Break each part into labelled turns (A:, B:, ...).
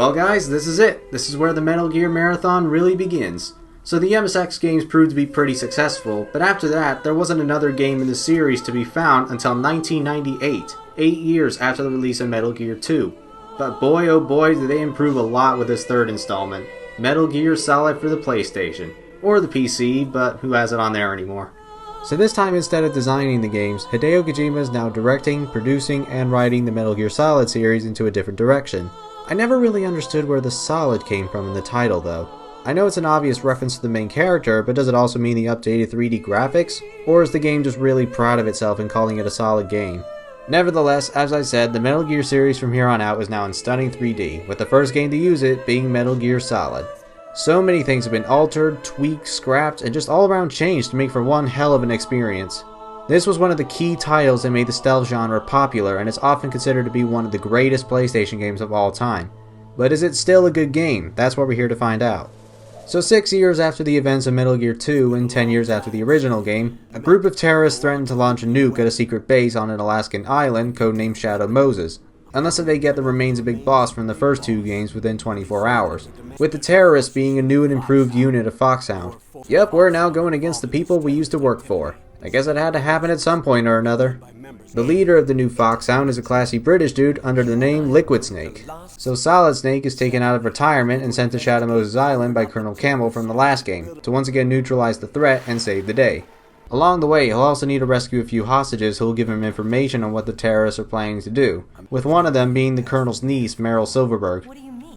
A: Well guys, this is it. This is where the Metal Gear Marathon really begins. So the MSX games proved to be pretty successful, but after that, there wasn't another game in the series to be found until 1998, 8 years after the release of Metal Gear 2. But boy oh boy did they improve a lot with this third installment, Metal Gear Solid for the PlayStation. Or the PC, but who has it on there anymore? So this time, instead of designing the games, Hideo Kojima is now directing, producing, and writing the Metal Gear Solid series into a different direction. I never really understood where the Solid came from in the title though. I know it's an obvious reference to the main character, but does it also mean the updated 3D graphics? Or is the game just really proud of itself and calling it a solid game? Nevertheless, as I said, the Metal Gear series from here on out is now in stunning 3D, with the first game to use it being Metal Gear Solid. So many things have been altered, tweaked, scrapped, and just all around changed to make for one hell of an experience. This was one of the key titles that made the stealth genre popular, and it's often considered to be one of the greatest PlayStation games of all time. But is it still a good game? That's what we're here to find out. So 6 years after the events of Metal Gear 2 and 10 years after the original game, a group of terrorists threatened to launch a nuke at a secret base on an Alaskan island codenamed Shadow Moses, unless they get the remains of Big Boss from the first two games within 24 hours, with the terrorists being a new and improved unit of Foxhound. Yep, we're now going against the people we used to work for. I guess it had to happen at some point or another. The leader of the new Foxhound is a classy British dude under the name Liquid Snake. So Solid Snake is taken out of retirement and sent to Shadow Moses Island by Colonel Campbell from the last game, to once again neutralize the threat and save the day. Along the way, he'll also need to rescue a few hostages who will give him information on what the terrorists are planning to do, with one of them being the Colonel's niece, Meryl Silverberg.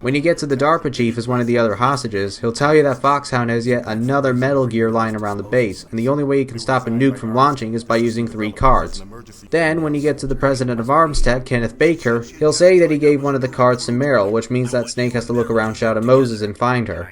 A: When you get to the DARPA chief as one of the other hostages, he'll tell you that Foxhound has yet another Metal Gear lying around the base, and the only way he can stop a nuke from launching is by using 3 cards. Then, when you get to the president of Arms Tech, Kenneth Baker, he'll say that he gave one of the cards to Meryl, which means that Snake has to look around Shadow Moses and find her.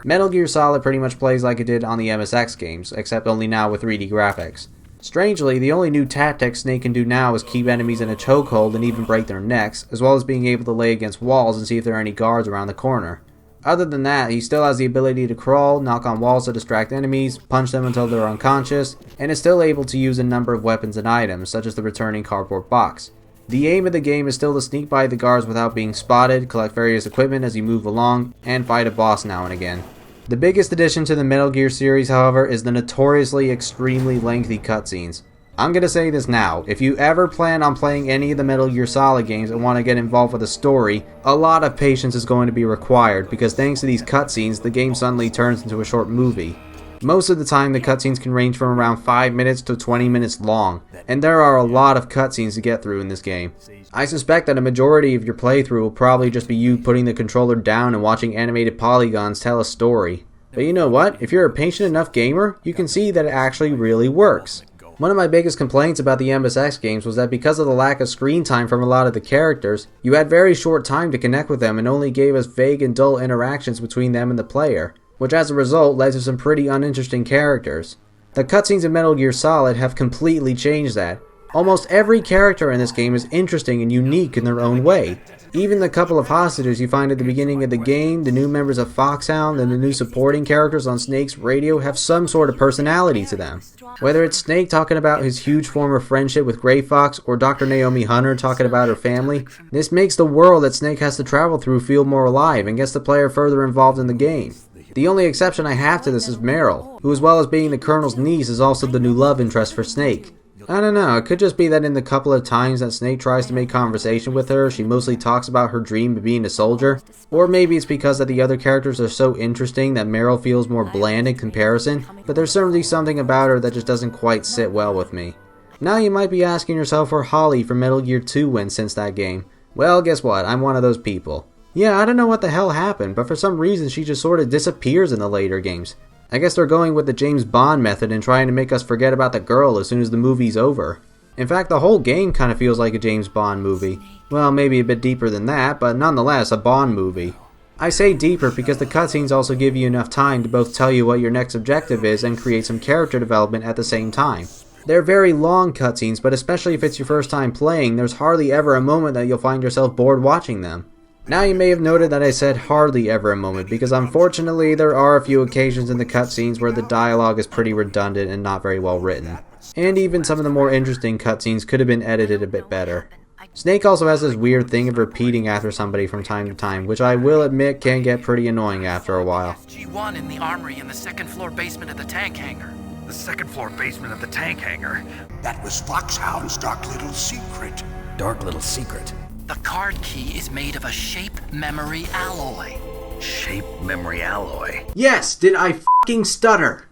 A: Metal Gear Solid pretty much plays like it did on the MSX games, except only now with 3D graphics. Strangely, the only new tactic Snake can do now is keep enemies in a chokehold and even break their necks, as well as being able to lay against walls and see if there are any guards around the corner. Other than that, he still has the ability to crawl, knock on walls to distract enemies, punch them until they're unconscious, and is still able to use a number of weapons and items, such as the returning cardboard box. The aim of the game is still to sneak by the guards without being spotted, collect various equipment as you move along, and fight a boss now and again. The biggest addition to the Metal Gear series, however, is the notoriously extremely lengthy cutscenes. I'm gonna say this now, if you ever plan on playing any of the Metal Gear Solid games and want to get involved with a story, a lot of patience is going to be required, because thanks to these cutscenes, the game suddenly turns into a short movie. Most of the time, the cutscenes can range from around 5 minutes to 20 minutes long, and there are a lot of cutscenes to get through in this game. I suspect that a majority of your playthrough will probably just be you putting the controller down and watching animated polygons tell a story. But you know what? If you're a patient enough gamer, you can see that it actually really works. One of my biggest complaints about the MSX games was that because of the lack of screen time from a lot of the characters, you had very short time to connect with them and only gave us vague and dull interactions between them and the player, which as a result led to some pretty uninteresting characters. The cutscenes in Metal Gear Solid have completely changed that. Almost every character in this game is interesting and unique in their own way. Even the couple of hostages you find at the beginning of the game, the new members of Foxhound, and the new supporting characters on Snake's radio have some sort of personality to them. Whether it's Snake talking about his huge former friendship with Gray Fox, or Dr. Naomi Hunter talking about her family, this makes the world that Snake has to travel through feel more alive and gets the player further involved in the game. The only exception I have to this is Meryl, who as well as being the Colonel's niece is also the new love interest for Snake. I don't know, it could just be that in the couple of times that Snake tries to make conversation with her, she mostly talks about her dream of being a soldier. Or maybe it's because that the other characters are so interesting that Meryl feels more bland in comparison, but there's certainly something about her that just doesn't quite sit well with me. Now you might be asking yourself where Holly from Metal Gear 2 went since that game. Well, guess what, I'm one of those people. Yeah, I don't know what the hell happened, but for some reason she just sort of disappears in the later games. I guess they're going with the James Bond method and trying to make us forget about the girl as soon as the movie's over. In fact, the whole game kind of feels like a James Bond movie. Well, maybe a bit deeper than that, but nonetheless a Bond movie. I say deeper because the cutscenes also give you enough time to both tell you what your next objective is and create some character development at the same time. They're very long cutscenes, but especially if it's your first time playing, there's hardly ever a moment that you'll find yourself bored watching them. Now you may have noted that I said hardly ever a moment, because unfortunately there are a few occasions in the cutscenes where the dialogue is pretty redundant and not very well written. And even some of the more interesting cutscenes could have been edited a bit better. Snake also has this weird thing of repeating after somebody from time to time, which I will admit can get pretty annoying after a while.
B: G1 in the armory in the second floor basement of the tank hangar. The second floor basement of the tank hangar?
C: That was Foxhound's dark little secret.
B: Dark little secret? The card key is made of a shape memory alloy. Shape memory alloy?
A: Yes! Did I f***ing stutter?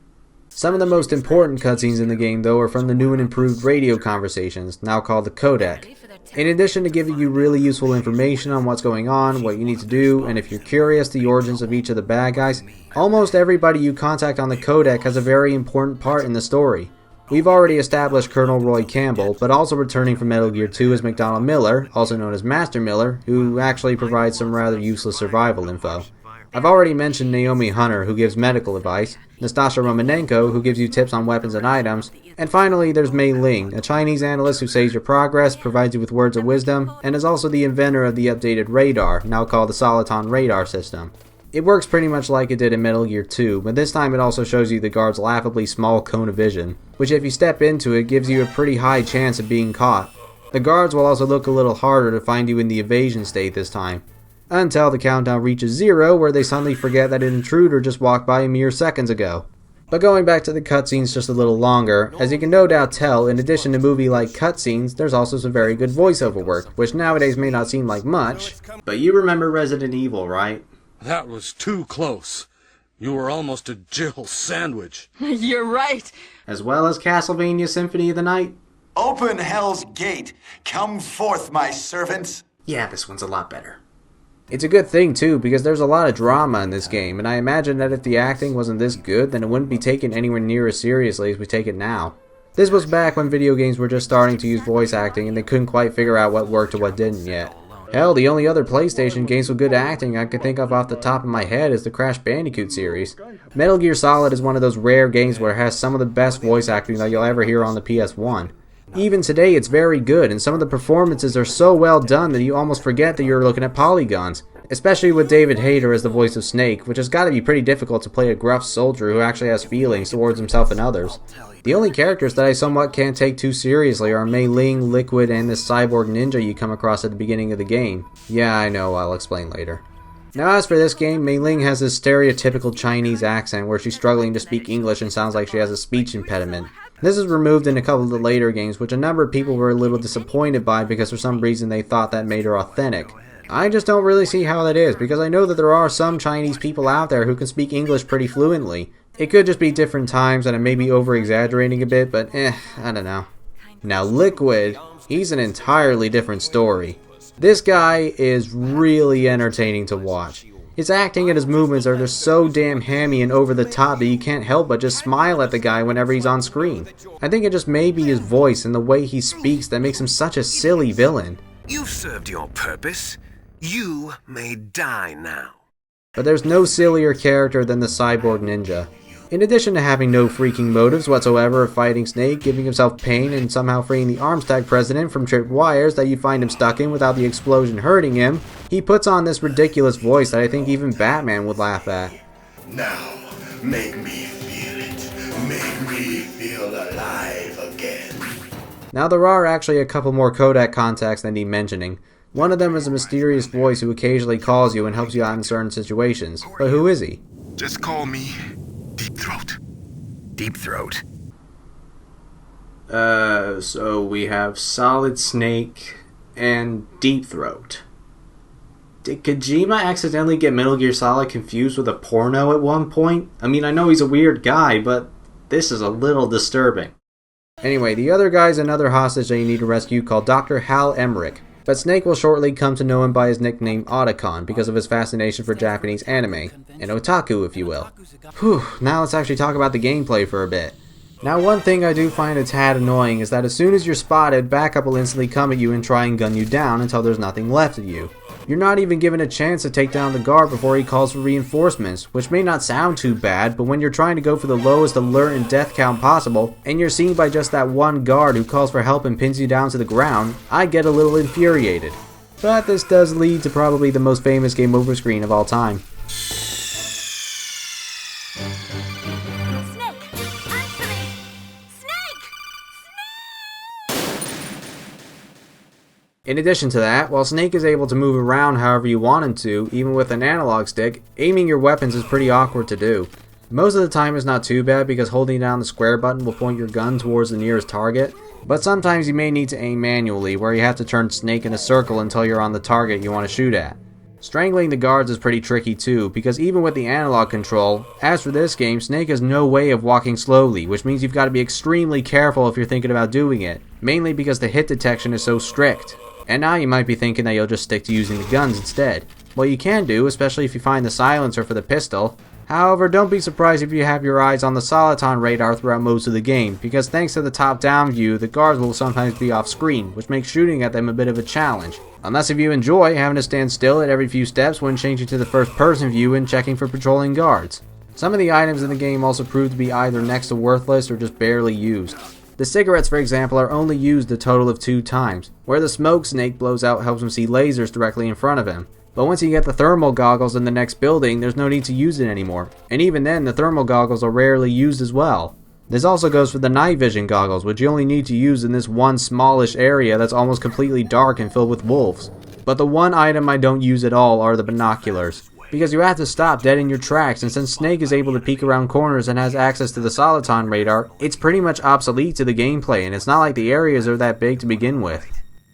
A: Some of the most important cutscenes in the game, though, are from the new and improved radio conversations, now called the codec. In addition to giving you really useful information on what's going on, what you need to do, and if you're curious, the origins of each of the bad guys, almost everybody you contact on the codec has a very important part in the story. We've already established Colonel Roy Campbell, but also returning from Metal Gear 2 is McDonald Miller, also known as Master Miller, who actually provides some rather useless survival info. I've already mentioned Naomi Hunter, who gives medical advice, Nastasha Romanenko, who gives you tips on weapons and items, and finally there's Mei Ling, a Chinese analyst who saves your progress, provides you with words of wisdom, and is also the inventor of the updated radar, now called the Soliton radar system. It works pretty much like it did in Metal Gear 2, but this time it also shows you the guard's laughably small cone of vision, which if you step into it gives you a pretty high chance of being caught. The guards will also look a little harder to find you in the evasion state this time, until the countdown reaches 0 where they suddenly forget that an intruder just walked by mere seconds ago. But going back to the cutscenes just a little longer, as you can no doubt tell, in addition to movie-like cutscenes, there's also some very good voiceover work, which nowadays may not seem like much. But you remember Resident Evil, right?
D: That was too close. You were almost a Jill sandwich.
E: You're right.
A: As well as Castlevania Symphony of the Night.
C: Open Hell's Gate. Come forth, my servants.
A: Yeah, this one's a lot better. It's a good thing too, because there's a lot of drama in this game, and I imagine that if the acting wasn't this good, then it wouldn't be taken anywhere near as seriously as we take it now. This was back when video games were just starting to use voice acting and they couldn't quite figure out what worked or what didn't yet. Hell, the only other PlayStation games with good acting I can think of off the top of my head is the Crash Bandicoot series. Metal Gear Solid is one of those rare games where it has some of the best voice acting that you'll ever hear on the PS1. Even today, it's very good, and some of the performances are so well done that you almost forget that you're looking at polygons. Especially with David Hayter as the voice of Snake, which has got to be pretty difficult to play a gruff soldier who actually has feelings towards himself and others. The only characters that I somewhat can't take too seriously are Mei Ling, Liquid, and this Cyborg Ninja you come across at the beginning of the game. Yeah, I know, I'll explain later. Now as for this game, Mei Ling has this stereotypical Chinese accent where she's struggling to speak English and sounds like she has a speech impediment. This is removed in a couple of the later games, which a number of people were a little disappointed by because for some reason they thought that made her authentic. I just don't really see how that is, because I know that there are some Chinese people out there who can speak English pretty fluently. It could just be different times and I may be over-exaggerating a bit, but I don't know. Now Liquid, he's an entirely different story. This guy is really entertaining to watch. His acting and his movements are just so damn hammy and over the top that you can't help but just smile at the guy whenever he's on screen. I think it just may be his voice and the way he speaks that makes him such a silly villain.
F: You've served your purpose. You may die now.
A: But there's no sillier character than the Cyborg Ninja. In addition to having no freaking motives whatsoever of fighting Snake, giving himself pain, and somehow freeing the Armstag president from tripped wires that you find him stuck in without the explosion hurting him, he puts on this ridiculous voice that I think even Batman would laugh at.
C: Now, make me feel it. Make me feel alive again.
A: Now there are actually a couple more codec contacts that need mentioning. One of them is a mysterious voice who occasionally calls you and helps you out in certain situations. But who is he?
C: Just call me Deep Throat.
F: Deep Throat.
A: So we have Solid Snake and Deep Throat. Did Kojima accidentally get Metal Gear Solid confused with a porno at one point? I mean, I know he's a weird guy, but this is a little disturbing. Anyway, the other guy's another hostage that you need to rescue called Dr. Hal Emmerich. But Snake will shortly come to know him by his nickname Otacon because of his fascination for Japanese anime, an otaku if you will. Whew, now let's actually talk about the gameplay for a bit. Now one thing I do find a tad annoying is that as soon as you're spotted, backup will instantly come at you and try and gun you down until there's nothing left of you. You're not even given a chance to take down the guard before he calls for reinforcements, which may not sound too bad, but when you're trying to go for the lowest alert and death count possible, and you're seen by just that one guard who calls for help and pins you down to the ground, I get a little infuriated. But this does lead to probably the most famous game over screen of all time. In addition to that, while Snake is able to move around however you want him to, even with an analog stick, aiming your weapons is pretty awkward to do. Most of the time it's not too bad because holding down the square button will point your gun towards the nearest target, but sometimes you may need to aim manually, where you have to turn Snake in a circle until you're on the target you want to shoot at. Strangling the guards is pretty tricky too, because even with the analog control, as for this game, Snake has no way of walking slowly, which means you've got to be extremely careful if you're thinking about doing it, mainly because the hit detection is so strict. And now you might be thinking that you'll just stick to using the guns instead. Well, you can do, especially if you find the silencer for the pistol. However, don't be surprised if you have your eyes on the Soliton radar throughout most of the game, because thanks to the top-down view, the guards will sometimes be off-screen, which makes shooting at them a bit of a challenge. Unless if you enjoy having to stand still at every few steps when changing to the first-person view and checking for patrolling guards. Some of the items in the game also prove to be either next to worthless or just barely used. The cigarettes, for example, are only used a total of 2 times, where the smoke Snake blows out helps him see lasers directly in front of him. But once you get the thermal goggles in the next building, there's no need to use it anymore, and even then the thermal goggles are rarely used as well. This also goes for the night vision goggles, which you only need to use in this one smallish area that's almost completely dark and filled with wolves. But the one item I don't use at all are the binoculars, because you have to stop dead in your tracks, and since Snake is able to peek around corners and has access to the Soliton radar, it's pretty much obsolete to the gameplay, and it's not like the areas are that big to begin with.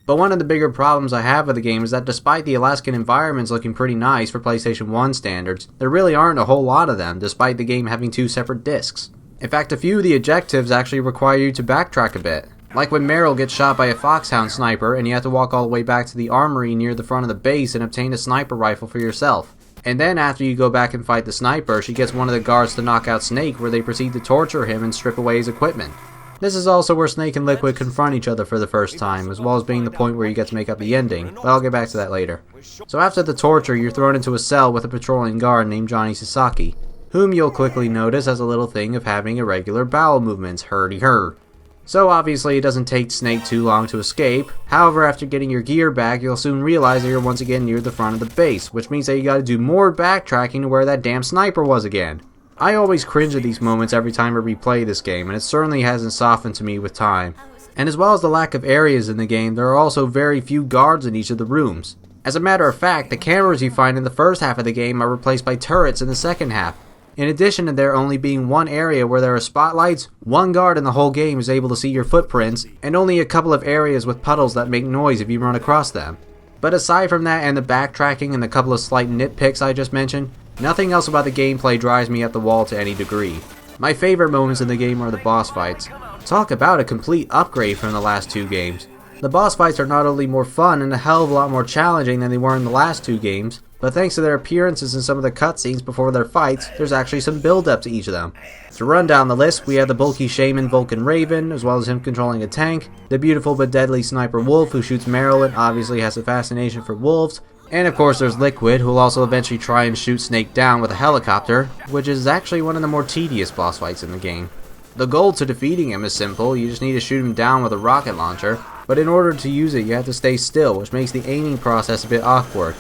A: But one of the bigger problems I have with the game is that despite the Alaskan environments looking pretty nice for PlayStation 1 standards, there really aren't a whole lot of them, despite the game having 2 separate discs. In fact, a few of the objectives actually require you to backtrack a bit. Like when Meryl gets shot by a foxhound sniper and you have to walk all the way back to the armory near the front of the base and obtain a sniper rifle for yourself. And then after you go back and fight the sniper, she gets one of the guards to knock out Snake, where they proceed to torture him and strip away his equipment. This is also where Snake and Liquid confront each other for the first time, as well as being the point where you get to make up the ending, but I'll get back to that later. So after the torture, you're thrown into a cell with a patrolling guard named Johnny Sasaki, whom you'll quickly notice has a little thing of having irregular bowel movements, hurdy-hur. So obviously it doesn't take Snake too long to escape. However, after getting your gear back, you'll soon realize that you're once again near the front of the base, which means that you gotta do more backtracking to where that damn sniper was again. I always cringe at these moments every time I replay this game, and it certainly hasn't softened to me with time. And as well as the lack of areas in the game, there are also very few guards in each of the rooms. As a matter of fact, the cameras you find in the first half of the game are replaced by turrets in the second half. In addition to there only being one area where there are spotlights, one guard in the whole game is able to see your footprints, and only a couple of areas with puddles that make noise if you run across them. But aside from that and the backtracking and the couple of slight nitpicks I just mentioned, nothing else about the gameplay drives me up the wall to any degree. My favorite moments in the game are the boss fights. Talk about a complete upgrade from the last 2 games. The boss fights are not only more fun and a hell of a lot more challenging than they were in the last 2 games, but thanks to their appearances in some of the cutscenes before their fights, there's actually some build up to each of them. To run down the list, we have the bulky shaman Vulcan Raven, as well as him controlling a tank, the beautiful but deadly sniper Wolf who shoots Meryl and obviously has a fascination for wolves, and of course there's Liquid, who will also eventually try and shoot Snake down with a helicopter, which is actually one of the more tedious boss fights in the game. The goal to defeating him is simple, you just need to shoot him down with a rocket launcher, but in order to use it you have to stay still, which makes the aiming process a bit awkward.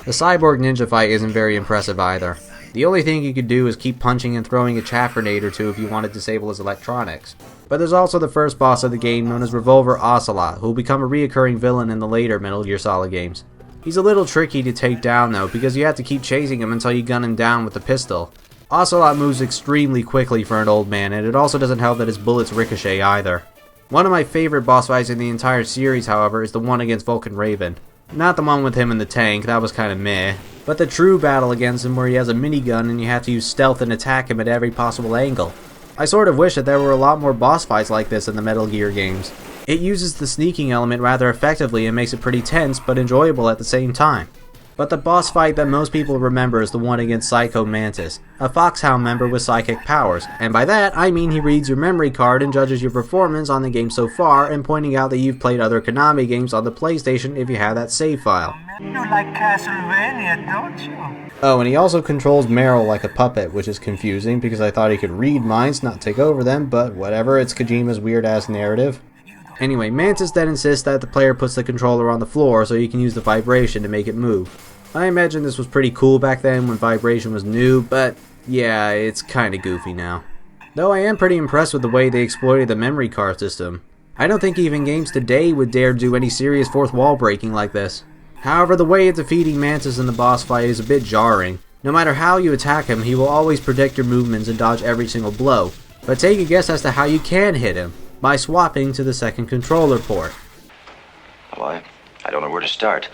A: The Cyborg Ninja fight isn't very impressive either. The only thing you could do is keep punching and throwing a chaff grenade or 2 if you want to disable his electronics. But there's also the first boss of the game known as Revolver Ocelot, who will become a reoccurring villain in the later Metal Gear Solid games. He's a little tricky to take down though, because you have to keep chasing him until you gun him down with the pistol. Ocelot moves extremely quickly for an old man, and it also doesn't help that his bullets ricochet either. One of my favorite boss fights in the entire series, however, is the one against Vulcan Raven. Not the one with him in the tank, that was kinda meh, but the true battle against him where he has a minigun and you have to use stealth and attack him at every possible angle. I sort of wish that there were a lot more boss fights like this in the Metal Gear games. It uses the sneaking element rather effectively and makes it pretty tense but enjoyable at the same time. But the boss fight that most people remember is the one against Psycho Mantis, a Foxhound member with psychic powers, and by that I mean he reads your memory card and judges your performance on the game so far, and pointing out that you've played other Konami games on the PlayStation if you have that save file.
E: You like Castlevania, don't you?
A: Oh, and he also controls Meryl like a puppet, which is confusing because I thought he could read minds, not take over them, but whatever, it's Kojima's weird-ass narrative. Anyway, Mantis then insists that the player puts the controller on the floor so you can use the vibration to make it move. I imagine this was pretty cool back then when vibration was new, but yeah, it's kinda goofy now. Though I am pretty impressed with the way they exploited the memory card system. I don't think even games today would dare do any serious fourth wall breaking like this. However, the way of defeating Mantis in the boss fight is a bit jarring. No matter how you attack him, he will always predict your movements and dodge every single blow. But take a guess as to how you can hit him, by swapping to the second controller port.
G: Well, I don't know where to start.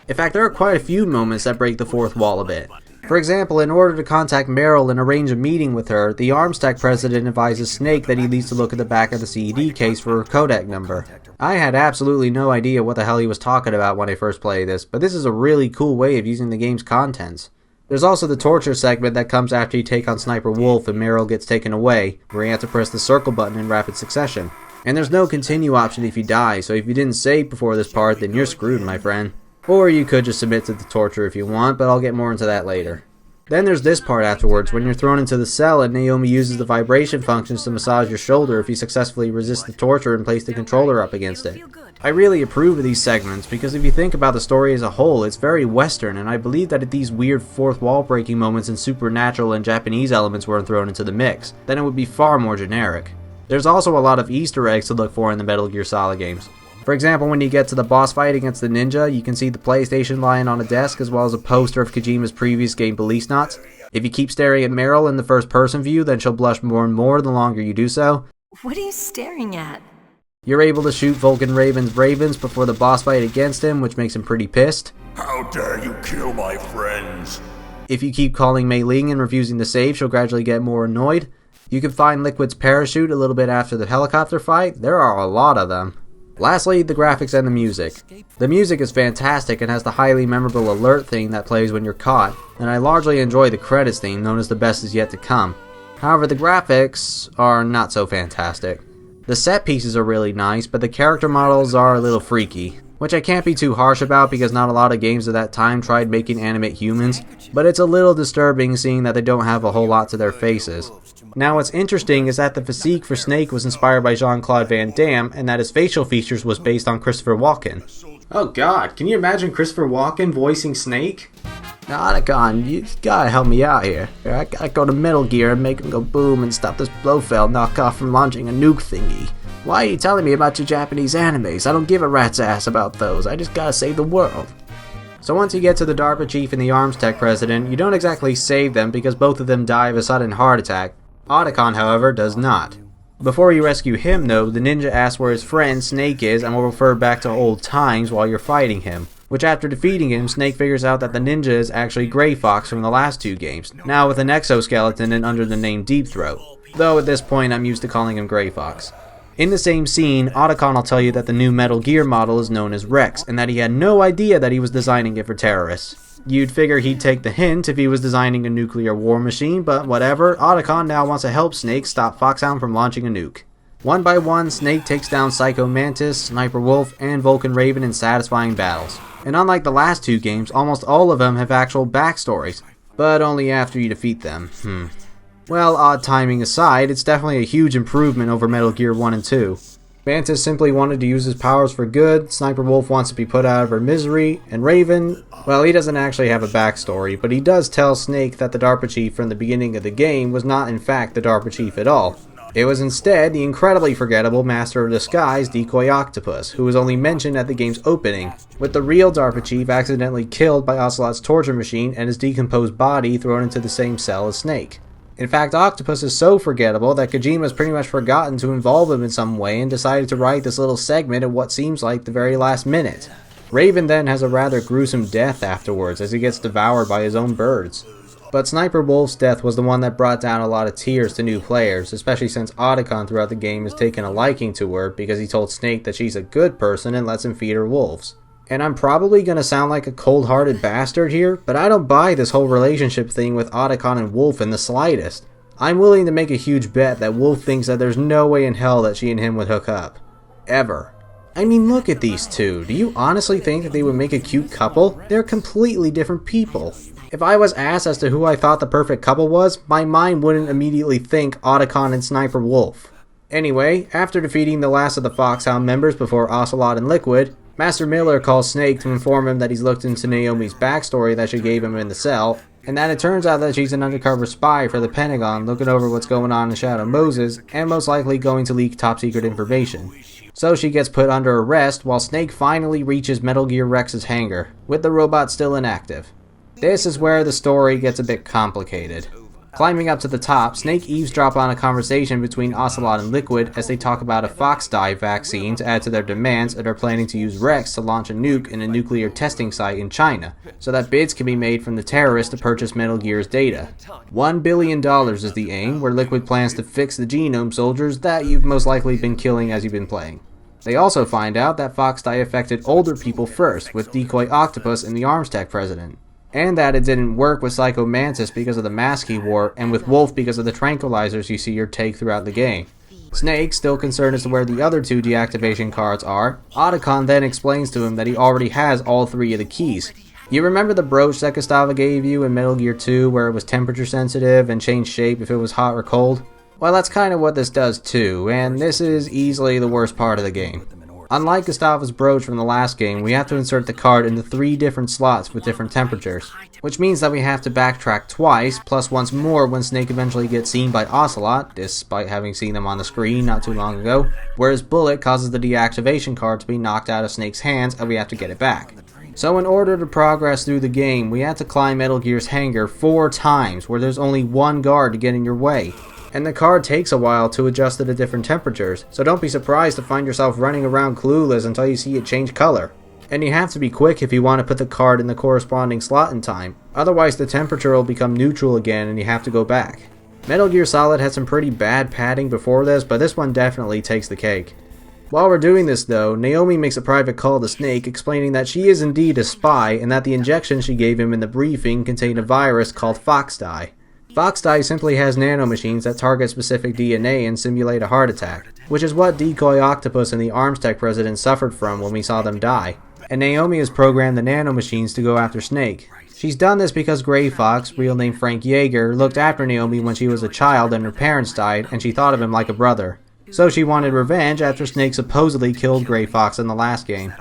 A: In fact, there are quite a few moments that break the fourth wall a bit. For example, in order to contact Meryl and arrange a meeting with her, the Armstack president advises Snake that he needs to look at the back of the CD case for her codec number. I had absolutely no idea what the hell he was talking about when I first played this, but this is a really cool way of using the game's contents. There's also the torture segment that comes after you take on Sniper Wolf and Meryl gets taken away, where you have to press the circle button in rapid succession. And there's no continue option if you die, so if you didn't save before this part, then you're screwed, my friend. Or you could just submit to the torture if you want, but I'll get more into that later. Then there's this part afterwards, when you're thrown into the cell and Naomi uses the vibration functions to massage your shoulder if you successfully resist the torture and place the controller up against it. I really approve of these segments because if you think about the story as a whole, it's very Western, and I believe that if these weird fourth wall breaking moments and supernatural and Japanese elements weren't thrown into the mix, then it would be far more generic. There's also a lot of Easter eggs to look for in the Metal Gear Solid games. For example, when you get to the boss fight against the ninja, you can see the PlayStation lying on a desk as well as a poster of Kojima's previous game Police Knots. If you keep staring at Meryl in the first person view, then she'll blush more and more the longer you do so.
H: What are you staring at?
A: You're able to shoot Vulcan Raven's ravens before the boss fight against him, which makes him pretty pissed.
C: How dare you kill my friends?
A: If you keep calling Mei Ling and refusing to save, she'll gradually get more annoyed. You can find Liquid's parachute a little bit after the helicopter fight. There are a lot of them. Lastly, the graphics and the music. The music is fantastic and has the highly memorable alert theme that plays when you're caught, and I largely enjoy the credits theme known as The Best Is Yet to Come. However, the graphics are not so fantastic. The set pieces are really nice, but the character models are a little freaky, which I can't be too harsh about because not a lot of games of that time tried making animate humans, but it's a little disturbing seeing that they don't have a whole lot to their faces. Now what's interesting is that the physique for Snake was inspired by Jean-Claude Van Damme, and that his facial features was based on Christopher Walken. Oh god, can you imagine Christopher Walken voicing Snake? Now Otacon, you gotta help me out here. I gotta go to Metal Gear and make him go boom and stop this Blofeld knockoff from launching a nuke thingy. Why are you telling me about your Japanese animes? I don't give a rat's ass about those, I just gotta save the world. So once you get to the DARPA chief and the Armstack president, you don't exactly save them because both of them die of a sudden heart attack. Otacon, however, does not. Before you rescue him though, the ninja asks where his friend Snake is and will refer back to old times while you're fighting him. Which after defeating him, Snake figures out that the ninja is actually Grey Fox from the last two games, now with an exoskeleton and under the name Deep Throat. Though at this point I'm used to calling him Grey Fox. In the same scene, Otacon will tell you that the new Metal Gear model is known as Rex, and that he had no idea that he was designing it for terrorists. You'd figure he'd take the hint if he was designing a nuclear war machine, but whatever, Otacon now wants to help Snake stop Foxhound from launching a nuke. One by one, Snake takes down Psycho Mantis, Sniper Wolf, and Vulcan Raven in satisfying battles. And unlike the last two games, almost all of them have actual backstories, but only after you defeat them. Well, odd timing aside, it's definitely a huge improvement over Metal Gear 1 and 2. Mantis simply wanted to use his powers for good, Sniper Wolf wants to be put out of her misery, and Raven, well, he doesn't actually have a backstory, but he does tell Snake that the DARPA chief from the beginning of the game was not in fact the DARPA chief at all. It was instead the incredibly forgettable Master of Disguise Decoy Octopus, who was only mentioned at the game's opening, with the real DARPA chief accidentally killed by Ocelot's torture machine and his decomposed body thrown into the same cell as Snake. In fact, Octopus is so forgettable that Kojima's pretty much forgotten to involve him in some way and decided to write this little segment at what seems like the very last minute. Raven then has a rather gruesome death afterwards as he gets devoured by his own birds. But Sniper Wolf's death was the one that brought down a lot of tears to new players, especially since Otacon throughout the game has taken a liking to her because he told Snake that she's a good person and lets him feed her wolves. And I'm probably going to sound like a cold-hearted bastard here, but I don't buy this whole relationship thing with Otacon and Wolf in the slightest. I'm willing to make a huge bet that Wolf thinks that there's no way in hell that she and him would hook up. Ever. I mean, look at these two. Do you honestly think that they would make a cute couple? They're completely different people. If I was asked as to who I thought the perfect couple was, my mind wouldn't immediately think Otacon and Sniper Wolf. Anyway, after defeating the last of the Foxhound members before Ocelot and Liquid, Master Miller calls Snake to inform him that he's looked into Naomi's backstory that she gave him in the cell, And then it turns out that she's an undercover spy for the Pentagon looking over what's going on in Shadow Moses and most likely going to leak top secret information. So she gets put under arrest while Snake finally reaches Metal Gear Rex's hangar, with the robot still inactive. This is where the story gets a bit complicated. Climbing up to the top, Snake eavesdrops on a conversation between Ocelot and Liquid as they talk about a fox dye vaccine to add to their demands and are planning to use Rex to launch a nuke in a nuclear testing site in China, so that bids can be made from the terrorists to purchase Metal Gear's data. $1 billion is the aim, where Liquid plans to fix the genome soldiers that you've most likely been killing as you've been playing. They also find out that fox dye affected older people first, with Decoy Octopus and the Arms Tech president. And that it didn't work with Psycho Mantis because of the mask he wore, and with Wolf because of the tranquilizers you see her take throughout the game. Snake, still concerned as to where the other 2 deactivation cards are, Otacon then explains to him that he already has all 3 of the keys. You remember the brooch that Gustavo gave you in Metal Gear 2 where it was temperature sensitive and changed shape if it was hot or cold? Well, that's kind of what this does too, and this is easily the worst part of the game. Unlike Gustavo's brooch from the last game, we have to insert the card into 3 different slots with different temperatures, which means that we have to backtrack twice, plus once more when Snake eventually gets seen by Ocelot, despite having seen them on the screen not too long ago, whereas Bullet causes the deactivation card to be knocked out of Snake's hands and we have to get it back. So in order to progress through the game, we have to climb Metal Gear's hangar 4 times, where there's only 1 guard to get in your way. And the card takes a while to adjust to the different temperatures, so don't be surprised to find yourself running around clueless until you see it change color. And you have to be quick if you want to put the card in the corresponding slot in time, otherwise the temperature will become neutral again and you have to go back. Metal Gear Solid had some pretty bad padding before this, but this one definitely takes the cake. While we're doing this though, Naomi makes a private call to Snake explaining that she is indeed a spy and that the injection she gave him in the briefing contained a virus called fox dye. Fox dye simply has nanomachines that target specific DNA and simulate a heart attack, which is what Decoy Octopus and the Arms Tech president suffered from when we saw them die. And Naomi has programmed the nanomachines to go after Snake. She's done this because Gray Fox, real name Frank Yeager, looked after Naomi when she was a child and her parents died, and she thought of him like a brother. So she wanted revenge after Snake supposedly killed Gray Fox in the last game.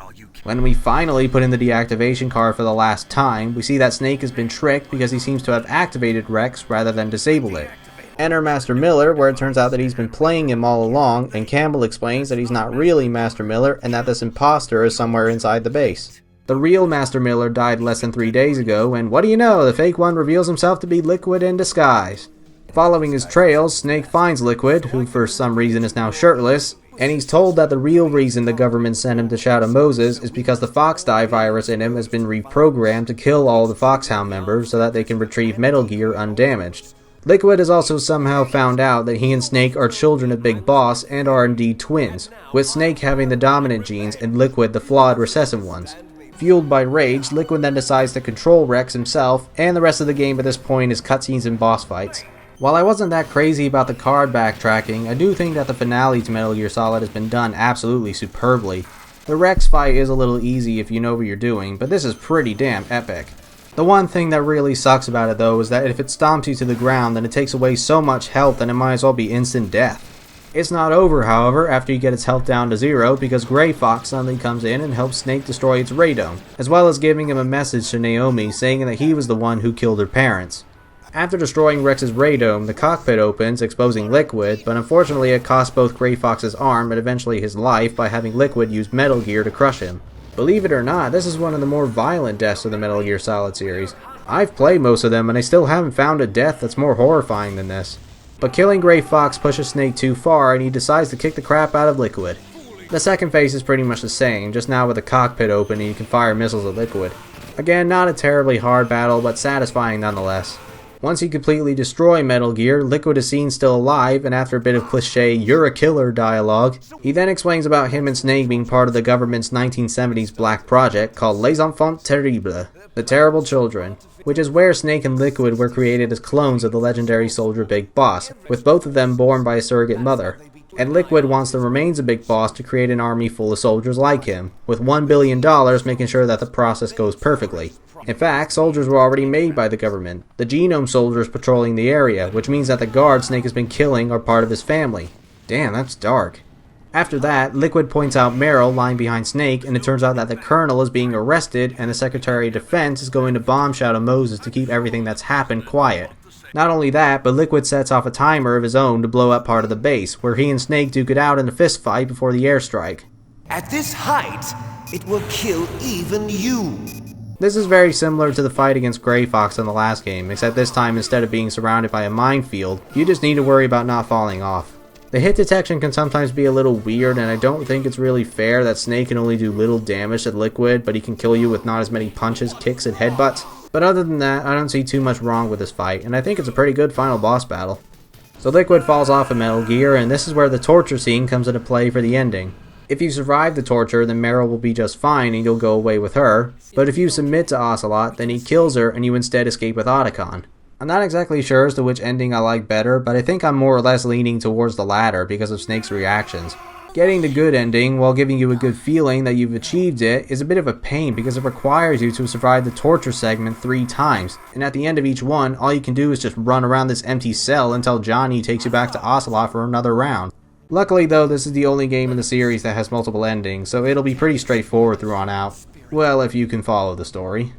A: When we finally put in the deactivation card for the last time, we see that Snake has been tricked because he seems to have activated Rex rather than disabled it. Enter Master Miller, where it turns out that he's been playing him all along, and Campbell explains that he's not really Master Miller and that this imposter is somewhere inside the base. The real Master Miller died less than 3 days ago, and what do you know, the fake one reveals himself to be Liquid in disguise. Following his trails, Snake finds Liquid, who for some reason is now shirtless, and he's told that the real reason the government sent him to Shadow Moses is because the fox dye virus in him has been reprogrammed to kill all the Foxhound members so that they can retrieve Metal Gear undamaged. Liquid has also somehow found out that he and Snake are children of Big Boss and are indeed twins, with Snake having the dominant genes and Liquid the flawed recessive ones. Fueled by rage, Liquid then decides to control Rex himself, and the rest of the game at this point is cutscenes and boss fights. While I wasn't that crazy about the card backtracking, I do think that the finale to Metal Gear Solid has been done absolutely superbly. The Rex fight is a little easy if you know what you're doing, but this is pretty damn epic. The one thing that really sucks about it though is that if it stomps you to the ground, then it takes away so much health and it might as well be instant death. It's not over, however, after you get its health down to 0, because Gray Fox suddenly comes in and helps Snake destroy its radome, as well as giving him a message to Naomi saying that he was the one who killed her parents. After destroying Rex's radome, the cockpit opens, exposing Liquid, but unfortunately it costs both Gray Fox's arm and eventually his life by having Liquid use Metal Gear to crush him. Believe it or not, this is one of the more violent deaths of the Metal Gear Solid series. I've played most of them and I still haven't found a death that's more horrifying than this. But killing Gray Fox pushes Snake too far and he decides to kick the crap out of Liquid. The second phase is pretty much the same, just now with the cockpit open and you can fire missiles at Liquid. Again, not a terribly hard battle, but satisfying nonetheless. Once you completely destroy Metal Gear, Liquid is seen still alive, and after a bit of cliche "you're a killer" dialogue, he then explains about him and Snake being part of the government's 1970s black project called Les Enfants Terribles, the Terrible Children, which is where Snake and Liquid were created as clones of the legendary soldier Big Boss, with both of them born by a surrogate mother. And Liquid wants the remains of Big Boss to create an army full of soldiers like him, with $1 billion making sure that the process goes perfectly. In fact, soldiers were already made by the government, the genome soldiers patrolling the area, which means that the guards Snake has been killing are part of his family. Damn, that's dark. After that, Liquid points out Meryl lying behind Snake, and it turns out that the Colonel is being arrested and the Secretary of Defense is going to bomb Shadow Moses to keep everything that's happened quiet. Not only that, but Liquid sets off a timer of his own to blow up part of the base, where he and Snake duke it out in a fist fight before the airstrike.
F: At this height, it will kill even you.
A: This is very similar to the fight against Grey Fox in the last game, except this time instead of being surrounded by a minefield, you just need to worry about not falling off. The hit detection can sometimes be a little weird, and I don't think it's really fair that Snake can only do little damage to Liquid, but he can kill you with not as many punches, kicks, and headbutts. But other than that, I don't see too much wrong with this fight, and I think it's a pretty good final boss battle. So Liquid falls off of Metal Gear, and this is where the torture scene comes into play for the ending. If you survive the torture, then Meryl will be just fine and you'll go away with her, but if you submit to Ocelot, then he kills her and you instead escape with Otacon. I'm not exactly sure as to which ending I like better, but I think I'm more or less leaning towards the latter because of Snake's reactions. Getting the good ending, while giving you a good feeling that you've achieved it, is a bit of a pain because it requires you to survive the torture segment 3 times, and at the end of each one, all you can do is just run around this empty cell until Johnny takes you back to Ocelot for another round. Luckily though, this is the only game in the series that has multiple endings, so it'll be pretty straightforward through on out. Well, if you can follow the story.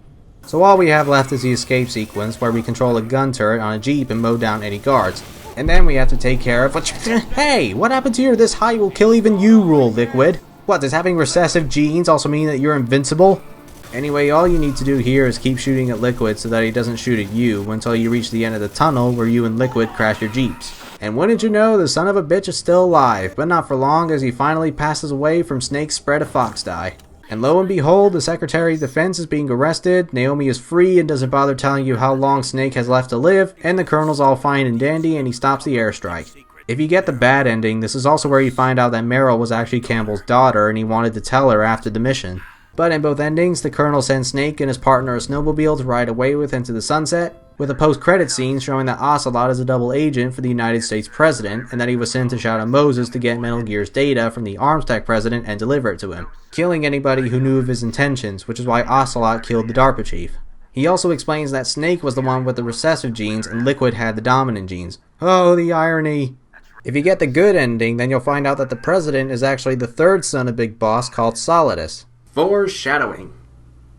A: So all we have left is the escape sequence, where we control a gun turret on a jeep and mow down any guards. And then we have to take care of hey, what happened to your "this height will kill even you" rule, Liquid? What, does having recessive genes also mean that you're invincible? Anyway, all you need to do here is keep shooting at Liquid so that he doesn't shoot at you until you reach the end of the tunnel where you and Liquid crash your jeeps. And wouldn't you know, the son of a bitch is still alive, but not for long as he finally passes away from Snake's spread of fox dye. And lo and behold, the Secretary of Defense is being arrested, Naomi is free and doesn't bother telling you how long Snake has left to live, and the Colonel's all fine and dandy and he stops the airstrike. If you get the bad ending, this is also where you find out that Meryl was actually Campbell's daughter and he wanted to tell her after the mission. But in both endings, the Colonel sends Snake and his partner a snowmobile to ride away with into the sunset, with a post-credit scene showing that Ocelot is a double agent for the United States President, and that he was sent to Shadow Moses to get Metal Gear's data from the Armstech President and deliver it to him, killing anybody who knew of his intentions, which is why Ocelot killed the DARPA chief. He also explains that Snake was the one with the recessive genes and Liquid had the dominant genes. Oh, the irony! If you get the good ending, then you'll find out that the President is actually the third son of Big Boss called Solidus. Foreshadowing.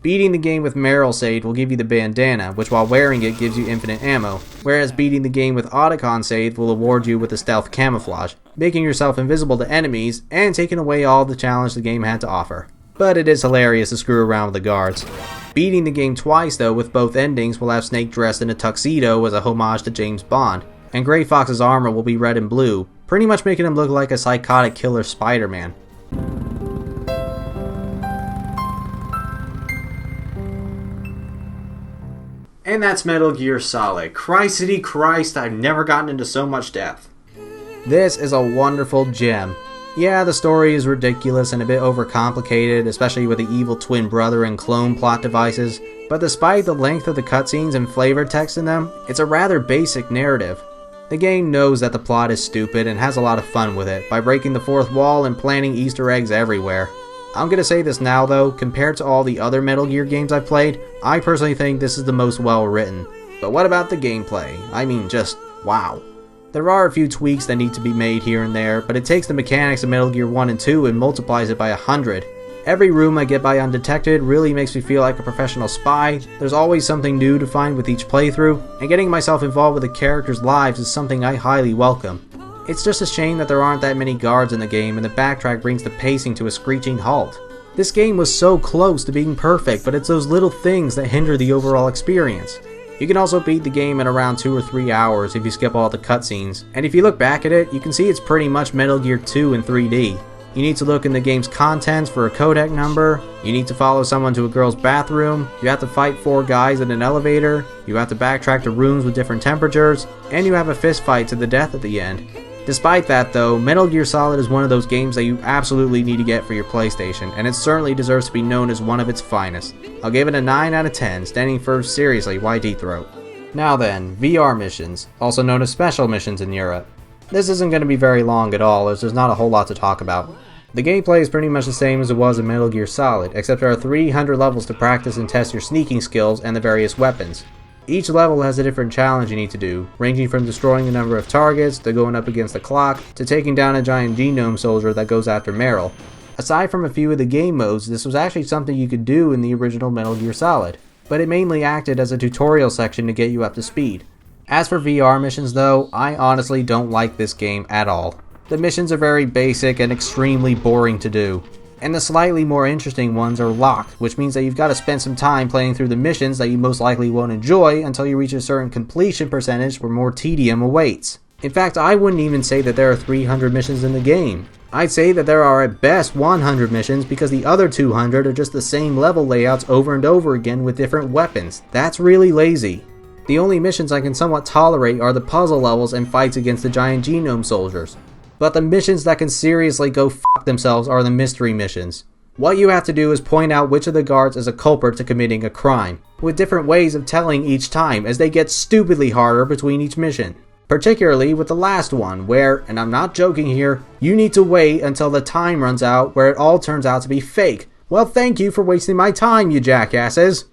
A: Beating the game with Meryl Sage will give you the bandana, which while wearing it gives you infinite ammo, whereas beating the game with Otacon Sage will award you with the stealth camouflage, making yourself invisible to enemies and taking away all the challenge the game had to offer. But it is hilarious to screw around with the guards. Beating the game twice though with both endings will have Snake dressed in a tuxedo as a homage to James Bond, and Grey Fox's armor will be red and blue, pretty much making him look like a psychotic killer Spider-Man. And that's Metal Gear Solid. Christy Christ, I've never gotten into so much depth. This is a wonderful gem. Yeah, the story is ridiculous and a bit overcomplicated, especially with the evil twin brother and clone plot devices, but despite the length of the cutscenes and flavor text in them, it's a rather basic narrative. The game knows that the plot is stupid and has a lot of fun with it, by breaking the fourth wall and planting Easter eggs everywhere. I'm gonna say this now though, compared to all the other Metal Gear games I've played, I personally think this is the most well written. But what about the gameplay? I mean, just wow. There are a few tweaks that need to be made here and there, but it takes the mechanics of Metal Gear 1 and 2 and multiplies it by 100. Every room I get by undetected really makes me feel like a professional spy, there's always something new to find with each playthrough, and getting myself involved with the characters' lives is something I highly welcome. It's just a shame that there aren't that many guards in the game and the backtrack brings the pacing to a screeching halt. This game was so close to being perfect, but it's those little things that hinder the overall experience. You can also beat the game in around 2 or 3 hours if you skip all the cutscenes, and if you look back at it, you can see it's pretty much Metal Gear 2 in 3D. You need to look in the game's contents for a codec number, you need to follow someone to a girl's bathroom, you have to fight 4 guys in an elevator, you have to backtrack to rooms with different temperatures, and you have a fist fight to the death at the end. Despite that though, Metal Gear Solid is one of those games that you absolutely need to get for your PlayStation, and it certainly deserves to be known as one of its finest. I'll give it a 9 out of 10, standing for seriously, why Deep Throat? Now then, VR missions, also known as special missions in Europe. This isn't going to be very long at all, as there's not a whole lot to talk about. The gameplay is pretty much the same as it was in Metal Gear Solid, except there are 300 levels to practice and test your sneaking skills and the various weapons. Each level has a different challenge you need to do, ranging from destroying a number of targets, to going up against the clock, to taking down a giant genome soldier that goes after Meryl. Aside from a few of the game modes, this was actually something you could do in the original Metal Gear Solid, but it mainly acted as a tutorial section to get you up to speed. As for VR missions though, I honestly don't like this game at all. The missions are very basic and extremely boring to do. And the slightly more interesting ones are locked, which means that you've got to spend some time playing through the missions that you most likely won't enjoy until you reach a certain completion percentage where more tedium awaits. In fact, I wouldn't even say that there are 300 missions in the game. I'd say that there are at best 100 missions because the other 200 are just the same level layouts over and over again with different weapons. That's really lazy. The only missions I can somewhat tolerate are the puzzle levels and fights against the giant genome soldiers. But the missions that can seriously go f*** themselves are the mystery missions. What you have to do is point out which of the guards is a culprit to committing a crime, with different ways of telling each time as they get stupidly harder between each mission. Particularly with the last one where, and I'm not joking here, you need to wait until the time runs out where it all turns out to be fake. Well, thank you for wasting my time, you jackasses!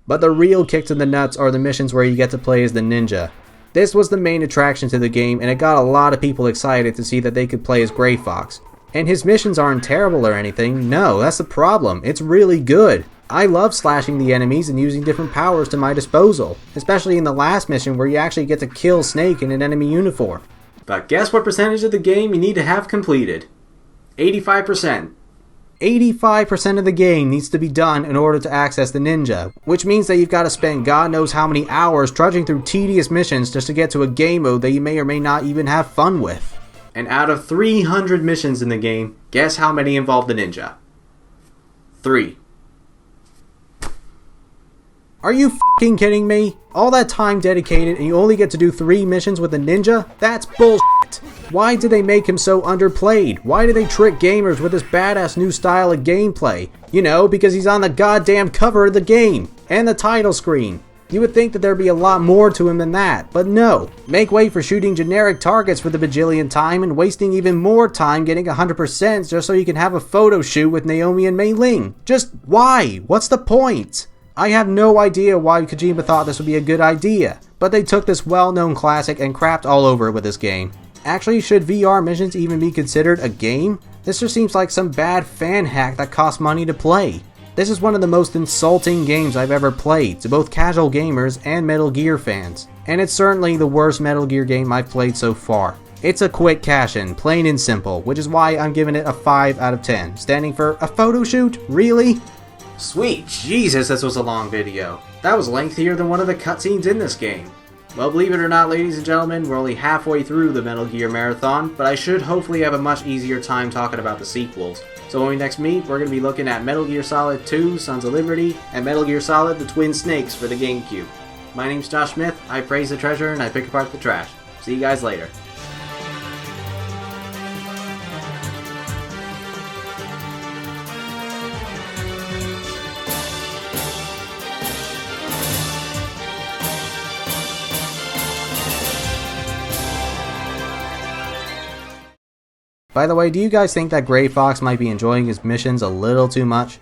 A: But the real kick to the nuts are the missions where you get to play as the ninja. This was the main attraction to the game, and it got a lot of people excited to see that they could play as Gray Fox. And his missions aren't terrible or anything, no, that's the problem, it's really good. I love slashing the enemies and using different powers to my disposal, especially in the last mission where you actually get to kill Snake in an enemy uniform. But guess what percentage of the game you need to have completed? 85%. 85% of the game needs to be done in order to access the ninja, which means that you've got to spend God knows how many hours trudging through tedious missions just to get to a game mode that you may or may not even have fun with. And out of 300 missions in the game, guess how many involve the ninja? 3. Are you f***ing kidding me? All that time dedicated and you only get to do 3 missions with a ninja? That's bullshit! Why did they make him so underplayed? Why did they trick gamers with this badass new style of gameplay? You know, because he's on the goddamn cover of the game, and the title screen. You would think that there'd be a lot more to him than that, but no. Make way for shooting generic targets for the bajillion time and wasting even more time getting 100% just so you can have a photo shoot with Naomi and Mei Ling. Just why? What's the point? I have no idea why Kojima thought this would be a good idea, but they took this well-known classic and crapped all over it with this game. Actually, should VR missions even be considered a game? This just seems like some bad fan hack that costs money to play. This is one of the most insulting games I've ever played to both casual gamers and Metal Gear fans, and it's certainly the worst Metal Gear game I've played so far. It's a quick cash-in, plain and simple, which is why I'm giving it a 5 out of 10, standing for a photo shoot? Really? Sweet Jesus, this was a long video. That was lengthier than one of the cutscenes in this game. Well, believe it or not, ladies and gentlemen, we're only halfway through the Metal Gear Marathon, but I should hopefully have a much easier time talking about the sequels. So when we next meet, we're going to be looking at Metal Gear Solid 2, Sons of Liberty, and Metal Gear Solid, The Twin Snakes for the GameCube. My name's Josh Smith, I praise the treasure and I pick apart the trash. See you guys later. By the way, do you guys think that Gray Fox might be enjoying his missions a little too much?